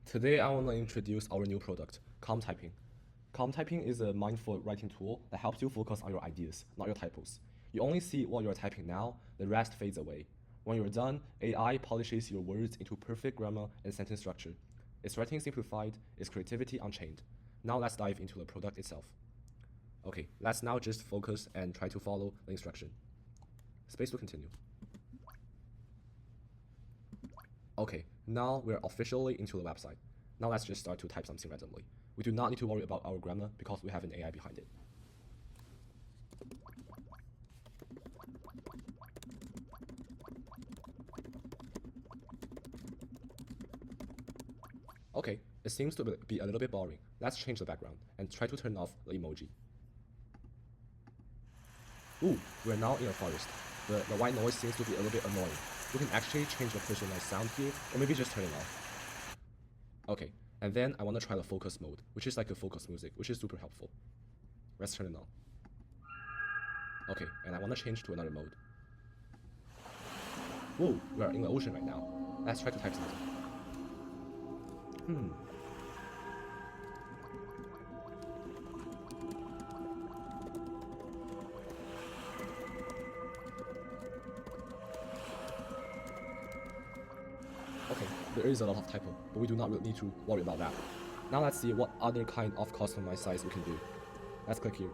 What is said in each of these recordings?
Today I want to introduce our new product, Calmtyping. Calmtyping is a mindful writing tool that helps you focus on your ideas, not your typos. You only see what you're typing now, the rest fades away. When you're done, AI polishes your words into perfect grammar and sentence structure. It's writing simplified, it's creativity unchained. Now let's dive into the product itself. Okay, let's now just focus and try to follow the instruction. Space to continue. Okay, now we're officially into the website. Now let's just start to type something randomly. We do not need to worry about our grammar because we have an AI behind it. Okay, it seems to be a little bit boring. Let's change the background and try to turn off the emoji. Ooh, we're now in a forest. The white noise seems to be a little bit annoying. We can actually change the personalized sound here, or maybe just turn it off. Okay, and then I want to try the focus mode, which is like a focus music, which is super helpful. Let's turn it on. Okay, and I want to change to another mode. Whoa, we are in the ocean right now. Let's try to type something. Okay, there is a lot of typo, but we do not really need to worry about that. Now let's see what other kind of customized size we can do. Let's click here.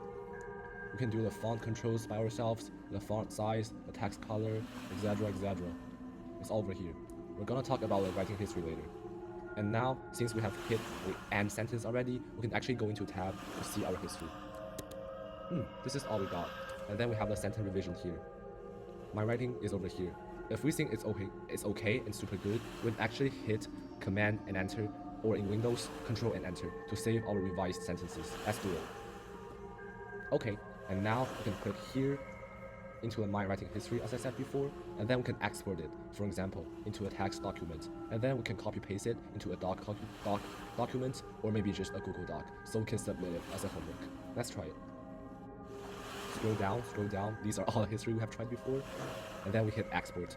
We can do the font controls by ourselves, the font size, the text color, etc, etc. It's over here. We're gonna talk about the writing history later. And now, since we have hit the end sentence already, we can actually go into tab to see our history. This is all we got. And then we have the sentence revision here. My writing is over here. If we think it's okay and super good, we'd actually hit Command and Enter, or in Windows, Control and Enter to save our revised sentences. Let's do it. Okay, and now we can click here into the My Writing History, as I said before, and then we can export it, for example, into a text document, and then we can copy paste it into a document, or maybe just a Google Doc, so we can submit it as a homework. Let's try it. Scroll down, these are all the history we have tried before, and then we hit export.